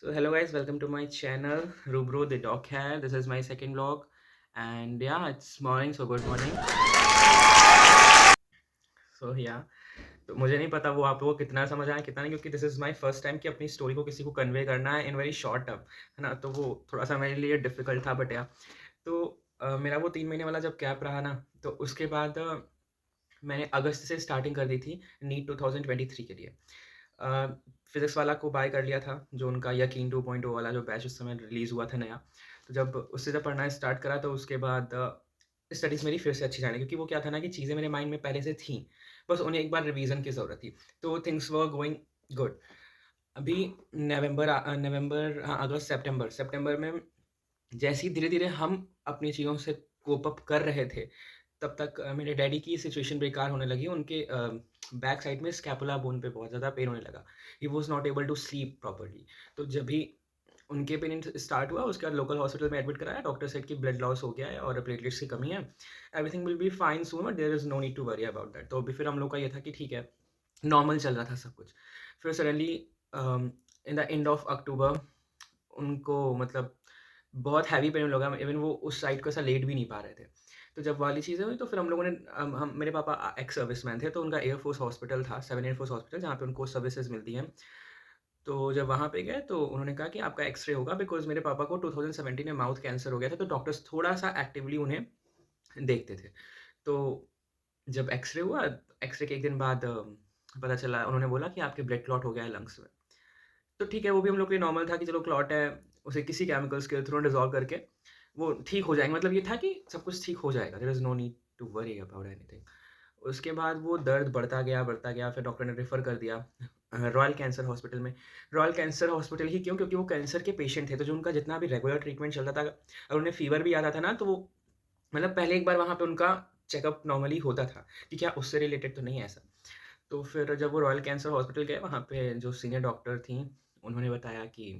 So hello guys, welcome to my channel Rubro the Dog Hair. This is my second vlog, and yeah, it's morning, so good morning. So yeah, तो मुझे नहीं पता वो आप लोगों को कितना समझ आया कितना नहीं, क्योंकि this is my first time कि अपनी स्टोरी को किसी को कन्वे करना है इन वेरी शॉर्ट टर्म, है ना? तो वो थोड़ा-सा मेरे लिए डिफ़िकल्ट था, बट या तो मेरा वो 3 महीने वाला जब गैप रहा ना, तो उसके बाद मैंने अगस्त से स्टार्टिंग कर दी थी नीट 2023 के लिए। अ, फिज़िक्स वाला को बाय कर लिया था, जो उनका यकीन 2.0 वाला जो बैच उस समय रिलीज़ हुआ था नया। तो जब उससे जब पढ़ना स्टार्ट करा, तो उसके बाद स्टडीज़ मेरी फिर से अच्छी जाने, क्योंकि वो क्या था ना कि चीज़ें मेरे माइंड में पहले से थीं, बस उन्हें एक बार रिवीज़न की ज़रूरत थी। तो थिंग्स वर गोइंग गुड। अभी नवंबर, हाँ, अगस्त, सितंबर सितंबर में जैसे ही धीरे-धीरे हम अपनी चीज़ों से कोप अप कर रहे थे, तब तक मेरे डैडी की सिचुएशन बेकार होने लगी। उनके बैक साइड में स्कैपुला बोन पे बहुत ज़्यादा पेन होने लगा। He was not able to sleep properly. तो जब भी उनके पेन स्टार्ट हुआ, उसके बाद लोकल हॉस्पिटल में एडमिट कराया। डॉक्टर सेड कि ब्लड लॉस हो गया है और प्लेटलेट्स की कमी है। Everything will be fine soon, but there is no need to worry about that. तो अभी फिर हम लोग का ये था कि ठीक है, नॉर्मल चल रहा था सब कुछ। फिर suddenly in the end of October उनको मतलब बहुत हैवी पेन लगा। इवन वो उस साइड को ऐसा लेट भी नहीं पा रहे थे। तो जब वाली चीज़ें हुई, तो फिर हम लोगों ने हम मेरे पापा एक्स सर्विसमैन थे, तो उनका एयरफोर्स हॉस्पिटल था, 7 एयरफोर्स हॉस्पिटल, जहाँ पे उनको सर्विसेज़ मिलती हैं। तो जब वहाँ पे गए, तो उन्होंने कहा कि आपका एक्स-रे होगा, बिकॉज़ मेरे पापा को 2017 में माउथ कैंसर हो गया था, तो डॉक्टर्स थोड़ा-सा एक्टिवली उन्हें देखते थे। तो जब एक्स-रे हुआ, एक्स-रे के 1 दिन बाद पता चला, उन्होंने बोला कि आपके ब्लड क्लॉट हो गया है लंग्स में। तो ठीक है, वो भी हम लोग के लिए नॉर्मल था कि चलो क्लॉट है, उसे किसी केमिकल्स के थ्रू डिसॉल्व करके वो ठीक हो जाएँगे। मतलब ये था कि सब कुछ ठीक हो जाएगा, there is no need to worry about anything. उसके बाद वो दर्द बढ़ता गया, फिर डॉक्टर ने रेफ़र कर दिया रॉयल कैंसर हॉस्पिटल में। रॉयल कैंसर हॉस्पिटल ही क्यों? क्योंकि वो कैंसर के पेशेंट थे, तो जो उनका जितना भी रेगुलर ट्रीटमेंट चलता था, अगर उन्हें फ़ीवर भी आता था ना, तो वो मतलब पहले एक बार वहाँ पे उनका चेकअप नॉर्मली होता था कि क्या उससे रिलेटेड तो नहीं है ऐसा। तो फिर जब वो रॉयल कैंसर हॉस्पिटल गए, वहाँ पे जो सीनियर डॉक्टर थीं, उन्होंने बताया कि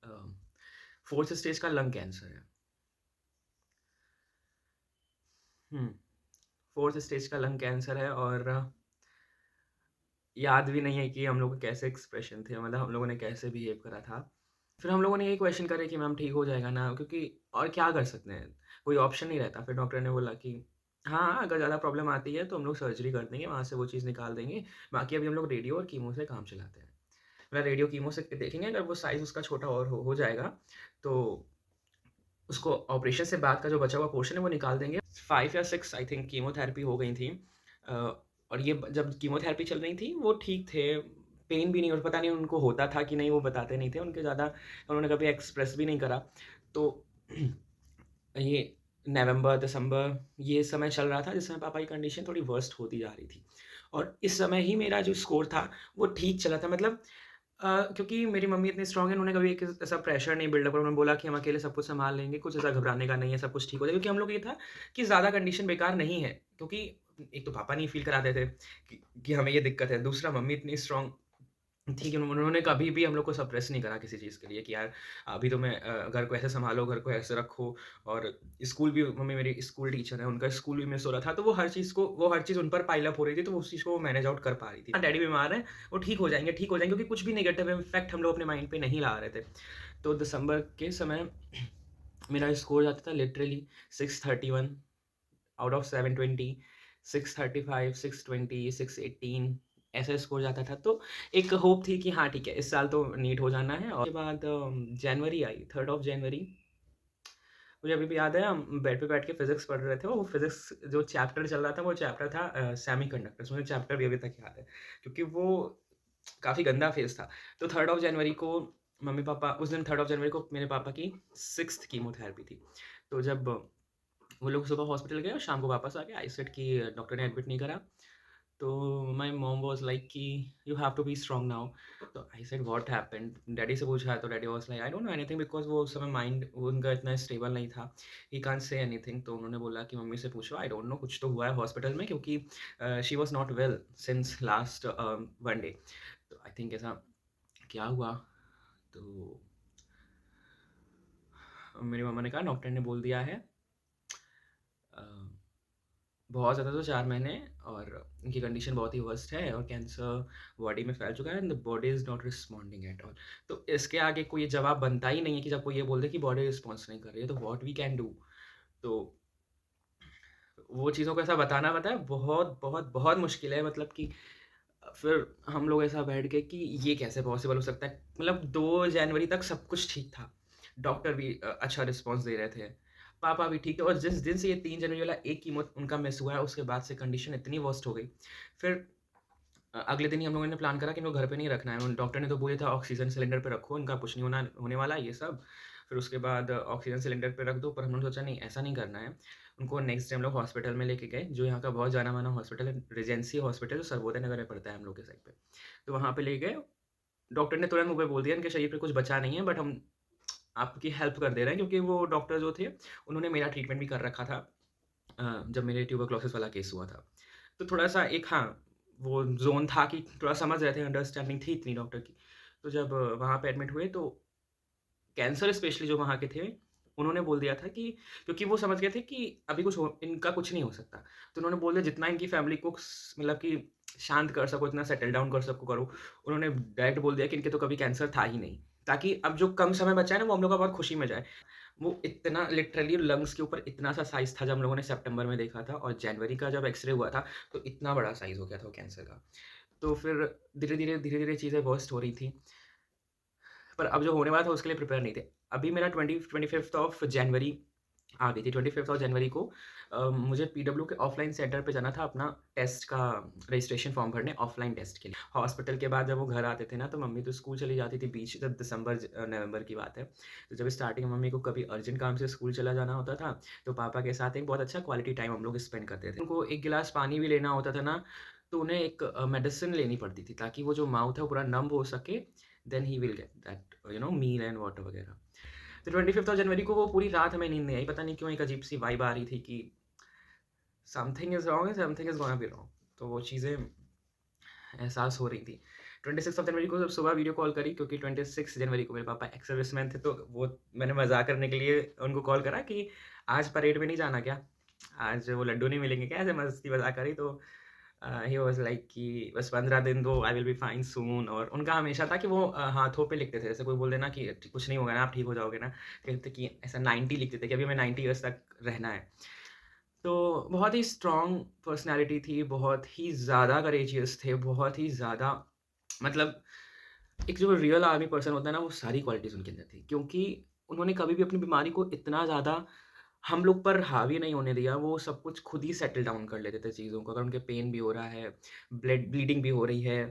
अ, 4th स्टेज का लंग कैंसर है। हुँ, 4th स्टेज का लंग कैंसर है, और याद भी नहीं है कि हम लोग के कैसे एक्सप्रेशन थे, मतलब हम लोगों ने कैसे बिहेव करा था। फिर हम लोगों ने यही क्वेश्चन करे कि मैम ठीक हो जाएगा ना? क्योंकि और क्या कर सकते हैं? कोई ऑप्शन नहीं रहता। फिर डॉक्टर ने बोला कि हाँ, अगर ज़्यादा प्रॉब्लम आती है तो हम लोग सर्जरी कर देंगे, वहाँ से वो चीज़ निकाल देंगे। बाकी अभी हम लोग रेडियो और कीमो से काम चलाते हैं। मतलब रेडियो कीमो से देखेंगे, अगर वो साइज़ उसका छोटा और हो जाएगा, तो उसको ऑपरेशन से बाद का जो बचा हुआ पोर्शन है वो निकाल देंगे। 5 या 6 आई थिंक कीमोथेरेपी हो गई थी। अ, और ये जब कीमोथेरेपी चल रही थी, वो ठीक थे, पेन भी नहीं, और पता नहीं उनको होता था कि नहीं, वो बताते नहीं थे। उनके ज़्यादा उन्होंने कभी एक्सप्रेस भी नहीं करा। तो ये नवंबर, दिसंबर ये समय चल रहा था, जिस समय पापा की कंडीशन थोड़ी वर्स्ट होती जा रही थी। और इस समय ही मेरा जो स्कोर था, वो ठीक चला था। मतलब क्योंकि मेरी मम्मी इतनी स्ट्रॉन्ग है, उन्होंने कभी एक ऐसा प्रेशर नहीं बिल्डअप, उन्होंने बोला कि हम अकेले सब कुछ सँभाल लेंगे, कुछ ऐसा घबराने का नहीं है, सब कुछ ठीक हो जाएगा। क्योंकि हम लोग ये था कि ज़्यादा कंडीशन बेकार नहीं है, क्योंकि एक तो पापा नहीं फ़ील कराते थे कि हमें ये दिक्कत है, दूसरा मम्मी इतनी स्ट्रॉन्ग थी कि उन्होंने कभी भी हम लोग को सप्रेस नहीं करा किसी चीज़ के लिए कि यार अभी तो मैं घर को ऐसे सँभालो, घर को ऐसे रखो। और स्कूल भी, मम्मी मेरी स्कूल टीचर है, उनका स्कूल भी मिस हो रहा था, तो वो हर चीज़ उन पर पाइल अप हो रही थी, तो वो उस चीज़ को वो मैनेज आउट कर पा रही थी। हाँ, डैडी बीमार हैं, वो ठीक हो जाएँगे, क्योंकि कुछ भी नेगेटिव इम्पैक्ट हम लोग अपने माइंड पे नहीं ला रहे थे। तो दिसंबर के समय मेरा स्कोर जाता था लिटरली 631 आउट ऑफ 720, 635, 620, 618 ऐसा स्कोर जाता था। तो एक होप थी कि हाँ, ठीक है, इस साल तो नीट हो जाना है। और उसके बाद जनवरी आई, 3rd ऑफ जनवरी, मुझे अभी भी याद है, हम बेड पे बैठ के फिज़िक्स पढ़ रहे थे। वो फिज़िक्स जो चैप्टर चल रहा था, वो चैप्टर था सेमीकंडक्टर्स। मुझे चैप्टर भी अभी तक याद है, क्योंकि वो काफ़ी गंदा फेज़ था। तो 3rd ऑफ जनवरी को मम्मी-पापा उस दिन 3rd ऑफ जनवरी को मेरे पापा की 6th कीमोथेरेपी थी। तो जब वो लोग सुबह हॉस्पिटल गए और शाम को वापस आ गए, आई सेड कि डॉक्टर ने एडमिट नहीं करा। तो माय मॉम वाज़ लाइक कि you have to be strong now. तो I said what happened? Daddy से पूछा, तो daddy was like I don't know anything, because वो उस समय माइंड उनका इतना स्टेबल नहीं था। He can't say anything. तो उन्होंने बोला कि मम्मी से पूछो, आई डोंट नो, कुछ तो हुआ है हॉस्पिटल में, क्योंकि she was not well since last 1 day. तो आई थिंक ऐसा क्या हुआ? तो मेरी मम्मा ने कहा डॉक्टर ने बोल दिया है बहुत ज़्यादा, तो 4 महीने, और उनकी कंडीशन बहुत ही वर्स्ट है और कैंसर बॉडी में फैल चुका है and the body is not responding at all. तो इसके आगे कोई जवाब बनता ही नहीं है कि जब कोई ये बोल दे कि बॉडी रिस्पॉन्स नहीं कर रही है, तो व्हाट वी कैन डू? तो वो चीज़ों को ऐसा बताना पता है बहुत, बहुत, बहुत मुश्किल है, मतलब कि फिर हम लोग ऐसा बैठ गए कि ये कैसे पॉसिबल हो सकता है? मतलब 2 जनवरी तक सब कुछ ठीक था। डॉक्टर भी अच्छा रिस्पॉन्स दे रहे थे। पापा भी ठीक थे, और जिस दिन से ये 3 जनवरी वाला एक कीमो उनका मिस हुआ है, उसके बाद से कंडीशन इतनी वर्स्ट हो गई। फिर अगले दिन ही हम लोगों ने प्लान करा कि इनको घर पे नहीं रखना है। उन डॉक्टर ने तो बोला था ऑक्सीजन सिलेंडर पे रखो, इनका कुछ नहीं होने वाला है ये सब। फिर उसके बाद ऑक्सीजन सिलेंडर पे रख दो, पर हमने सोचा नहीं, ऐसा नहीं करना है। उनको नेक्स्ट डे हम लोग हॉस्पिटल में लेके गए, जो यहाँ का बहुत जाना-माना हॉस्पिटल है, रेजेंसी हॉस्पिटल, जो सर्वोदय नगर में पड़ता है हम लोग के साइड पे। तो वहाँ पे ले गए, डॉक्टर ने तुरंत मुँह पे बोल दिया इनके शरीर पे कुछ बचा नहीं है, बट हम आपकी हेल्प कर दे रहे हैं, क्योंकि वो डॉक्टर जो थे, उन्होंने मेरा ट्रीटमेंट भी कर रखा था जब मेरे ट्यूबरक्लोसिस वाला केस हुआ था। तो थोड़ा-सा एक, हाँ, वो ज़ोन था कि थोड़ा समझ रहे थे, अंडरस्टैंडिंग थी इतनी डॉक्टर की। तो जब वहाँ पे एडमिट हुए, तो कैंसर स्पेशलिस्ट जो वहाँ के थे, उन्होंने बोल दिया था कि, क्योंकि वो समझ गए थे कि अभी इनका कुछ नहीं हो सकता। तो उन्होंने बोल दिया जितना इनकी फैमिली को मतलब कि शांत कर सको, इतना सेटल डाउन कर सको करो। उन्होंने डायरेक्ट बोल दिया कि इनके तो कभी कैंसर था ही नहीं, ताकि अब जो कम समय बचा है ना, वो हम लोग का बहुत खुशी में जाए। वो इतना लिटरली लंग्स के ऊपर इतना सा साइज़ था, जब हम लोगों ने सितंबर में देखा था, और जनवरी का जब एक्स-रे हुआ था, तो इतना बड़ा साइज़ हो गया था वो कैंसर का। तो फिर धीरे-धीरे चीज़ें वर्स्ट हो रही थी। पर अब जो होने वाला था उसके लिए प्रिपेयर नहीं थे। अभी मेरा 25th ऑफ जनवरी आ गई थी। 25th ऑफ जनवरी को मुझे पीडब्ल्यू के ऑफलाइन सेंटर पे जाना था अपना टेस्ट का रजिस्ट्रेशन फॉर्म भरने, ऑफलाइन टेस्ट के लिए। हॉस्पिटल के बाद जब वो घर आते थे ना, तो मम्मी तो स्कूल चली जाती थी, बीच जब नवंबर की बात है। तो जब स्टार्टिंग में मम्मी को कभी अर्जेंट काम से स्कूल चला जाना होता था, तो पापा के साथ एक बहुत अच्छा क्वालिटी टाइम हम लोग स्पेंड करते थे। उनको 1 गिलास पानी भी लेना होता था ना, तो उन्हें एक मेडिसिन लेनी पड़ती थी, ताकि वो जो माउथ है वो पूरा नम हो सके, then he will get that meal and water वगैरह। तो 25th ऑफ जनवरी को वो पूरी रात हमें नींद नहीं आई, पता नहीं क्यों एक अजीब-सी वाइब आ रही थी कि something is wrong and something is gonna be wrong. तो वो चीज़ें एहसास हो रही थी। 26 ऑफ जनवरी को जब सुबह वीडियो कॉल करी, क्योंकि 26 जनवरी को मेरे पापा एक्स सर्विसमैन थे, तो वो मैंने मज़ाक करने के लिए उनको कॉल करा कि आज परेड में नहीं जाना क्या? आज वो लड्डू नहीं मिलेंगे क्या? ऐसे मस्ती-मज़ाक करी, तो ही वाज़ लाइक कि बस 15 दिन दो, आई विल बी फाइन सून। और उनका हमेशा था कि वो हाथों पे लिखते थे। जैसे कोई बोल दे ना कि कुछ नहीं होगा ना, आप ठीक हो जाओगे ना, कहते कि ऐसा 90 लिखते थे कि अभी हमें 90 इयर्स तक रहना है। तो बहुत ही स्ट्रॉन्ग पर्सनैलिटी थी, बहुत ही ज़्यादा करेजियस थे, बहुत ही ज़्यादा, मतलब एक जो रियल आर्मी पर्सन होता है ना, वो सारी क्वालिटीज़ उनके अंदर थी। क्योंकि उन्होंने कभी भी अपनी बीमारी को इतना ज़्यादा हम लोग पर हावी नहीं होने दिया, वो सब कुछ खुद ही सेटल डाउन कर लेते थे चीज़ों को। अगर उनके पेन भी हो रहा है, ब्लीडिंग भी हो रही है,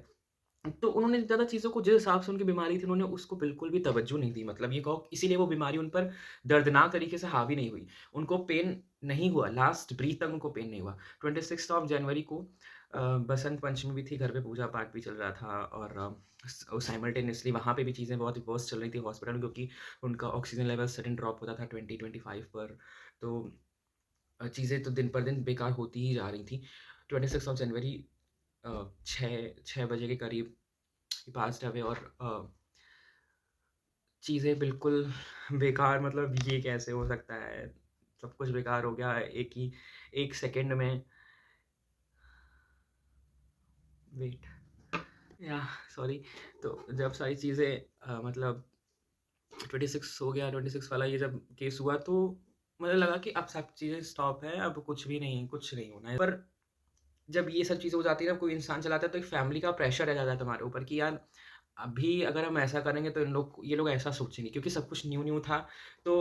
तो उन्होंने ज़्यादा चीज़ों को, जिस हिसाब से उनकी बीमारी थी, उन्होंने उसको बिल्कुल भी तवज्जो नहीं दी। मतलब ये कहो, इसीलिए वो बीमारी उन पर दर्दनाक तरीके से हावी नहीं हुई। उनको पेन नहीं हुआ, लास्ट ब्रीथ तक उनको पेन नहीं हुआ। 26th ऑफ जनवरी को बसंत पंचमी भी थी, घर पे पूजा-पाठ भी चल रहा था, और साइमल्टेनियसली वहाँ पे भी चीज़ें बहुत वर्स्ट चल रही थी हॉस्पिटल में, क्योंकि उनका ऑक्सीजन लेवल सडन ड्रॉप होता था 20-25 पर। तो चीज़ें तो दिन पर दिन बेकार होती ही जा रही थी। 26 ऑफ जनवरी 6 बजे के करीब ही पास्ड अवे, और चीज़ें बिल्कुल बेकार, मतलब ये कैसे हो सकता है? सब कुछ बेकार हो गया एक 1 सेकंड में। वेट, याह सॉरी। तो जब सारी चीज़ें मतलब 26 हो गया, 26 वाला ये जब केस हुआ, तो मुझे लगा कि अब सब चीज़ें स्टॉप है, अब कुछ नहीं होना है। पर जब ये सब चीज़ें हो जाती है ना, कोई इंसान चलाता है, तो एक फैमिली का प्रेशर रह जाता है तुम्हारे ऊपर कि यार अभी अगर हम ऐसा करेंगे, तो ये लोग ऐसा सोचेंगे, क्योंकि सब कुछ न्यू-न्यू था। तो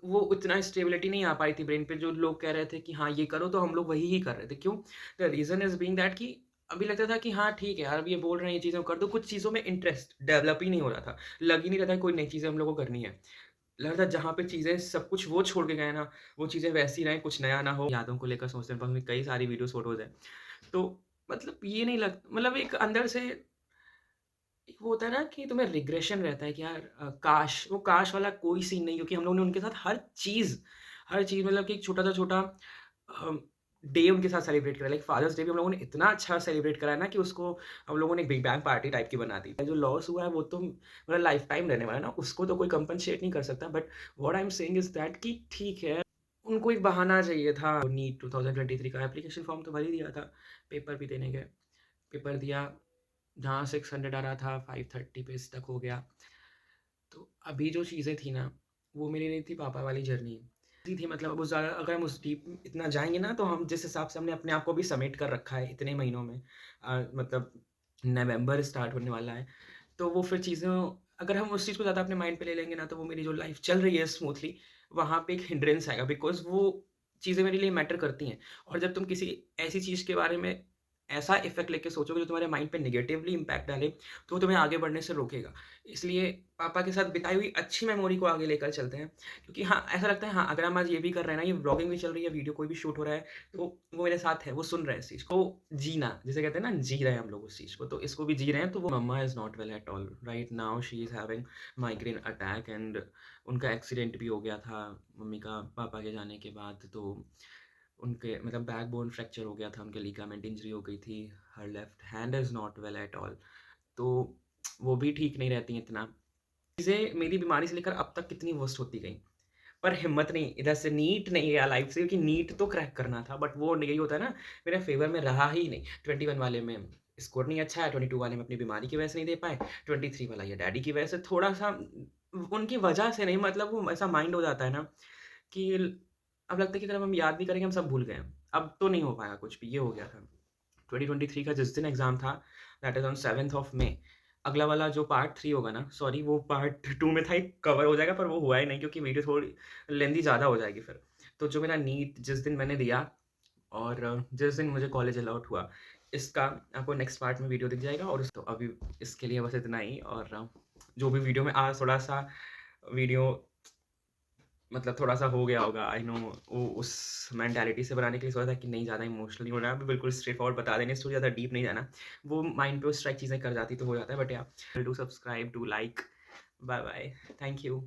वो उतना स्टेबिलिटी नहीं आ पाई थी ब्रेन पे, जो लोग कह रहे थे कि हाँ, ये करो, तो हम लोग वही ही कर रहे थे। क्यों? The reason is being that कि अभी लगता था कि हाँ, ठीक है यार, अब ये बोल रहे हैं ये चीज़ें कर दो, कुछ चीज़ों में इंटरेस्ट डेवलप ही नहीं हो रहा था। लग ही नहीं रहा था कोई नई चीज़ें हम लोग को करनी है। लग रहा था जहाँ पे चीज़ें सब कुछ वो छोड़ के गए ना, वो चीज़ें वैसी रहें, कुछ नया ना हो। यादों को लेकर सोचते हैं, कई सारी वीडियोज़, फ़ोटोज़ हैं। तो मतलब ये नहीं लग मतलब एक अंदर से एक वो होता है ना कि तुम्हें रिग्रेशन रहता है कि यार काश! वो काश वाला कोई सीन नहीं, क्योंकि हम लोगों ने उनके साथ हर चीज़, मतलब कि एक छोटा से छोटा अ, डे उनके साथ सेलिब्रेट करा। लाइक फादर्स डे भी हम लोगों ने इतना अच्छा सेलिब्रेट करा है ना, कि उसको हम लोगों ने एक बिग बैंग पार्टी टाइप की बना दी। जो लॉस हुआ है वो तो मतलब लाइफ टाइम रहने वाला है ना, उसको तो कोई कंपनसेट नहीं कर सकता। But what I am saying is that कि ठीक है, उनको एक बहाना चाहिए था। नीट 2023 का एप्लीकेशन फॉर्म तो भर ही दिया था, पेपर भी देने गए। पेपर दिया, जहाँ 600 आ रहा था 530 पे स्टक हो गया। तो अभी जो चीज़ें थी ना, वो मेरी नहीं थी पापा वाली जर्नी। थी मतलब अब उस ज़्यादा अगर हम उस डीप इतना जाएँगे ना, तो हम जिस हिसाब से हमने अपने आप को भी समेट कर रखा है इतने महीनों में, मतलब नवंबर स्टार्ट होने वाला है, तो वो फिर चीज़ें अगर हम उस चीज़ को ज़्यादा अपने माइंड पे ले लेंगे ना, तो वो मेरी जो लाइफ़ चल रही है स्मूथली, वहाँ पे एक हिंड्रेंस आएगा, बिकॉज़ वो चीज़ें मेरे लिए मैटर करती हैं। और जब तुम किसी ऐसी चीज़ के बारे में ऐसा इफ़ेक्ट लेके सोचोगे जो तुम्हारे माइंड पे नेगेटिवली इम्पैक्ट डाले, तो वो तुम्हें आगे बढ़ने से रोकेगा। इसलिए पापा के साथ बिताई हुई अच्छी मेमोरी को आगे लेकर चलते हैं, क्योंकि हाँ, ऐसा लगता है हाँ, अगर हम आज ये भी कर रहे हैं ना, ये व्लॉगिंग भी चल रही है, वीडियो कोई भी शूट हो रहा है, तो वो मेरे साथ है, वो सुन रहे हैं इस चीज़ को। जीना, जिसे कहते हैं ना, जी रहे हैं हम लोग उस चीज़ को, तो इसको भी जी रहे हैं। तो वो mama is not well at all. Right now she is having migraine attack, and उनका एक्सीडेंट भी हो गया था मम्मी का पापा के जाने के बाद। तो उनके मतलब बैकबोन फ्रैक्चर हो गया था, उनके लिगामेंट इंजरी हो गई थी, her left hand is not well at all. तो वो भी ठीक नहीं रहती हैं इतना। चीज़ें मेरी बीमारी से लेकर अब तक कितनी वर्स्ट होती गईं, पर हिम्मत नहीं, इधर से नीट नहीं गया लाइफ से, क्योंकि नीट तो क्रैक करना था, बट वो यही होता है ना, मेरे फ़ेवर में रहा ही नहीं। 21 वाले में स्कोर नहीं अच्छा है, 22 वाले में अपनी बीमारी की वजह से नहीं दे पाए, 23 वाला ये डैडी की वजह से थोड़ा-सा, उनकी वजह से नहीं, मतलब वो ऐसा माइंड हो जाता है ना कि अब लगता है कि अगर हम याद भी करेंगे, हम सब भूल गए हैं। अब तो नहीं हो पाएगा कुछ भी, ये हो गया था। 2023 का जिस दिन एग्ज़ाम था, that is on 7th of May. अगला वाला जो पार्ट 3 होगा ना, सॉरी वो पार्ट 2 में था, एक कवर हो जाएगा, पर वो हुआ ही नहीं क्योंकि वीडियो थोड़ी लेंथी ज़्यादा हो जाएगी फिर। तो जो मेरा नीट जिस दिन मैंने दिया और जिस दिन मुझे कॉलेज अलॉट हुआ, इसका आपको नेक्स्ट पार्ट में वीडियो दिख जाएगा। और तो अभी इसके लिए बस इतना ही। और जो भी वीडियो में आज थोड़ा-सा वीडियो मतलब थोड़ा-सा हो गया होगा, आई नो, वो उस मेंटालिटी से बनाने के लिए सोचा था कि नहीं ज़्यादा इमोशनल नहीं होना है, बिल्कुल स्ट्रेट फॉरवर्ड बता देंगे, स्टोरी ज़्यादा डीप नहीं जाना। वो माइंड पे वो स्ट्राइक चीज़ें कर जाती तो हो जाता है, बट या do subscribe, do like, bye bye, thank you.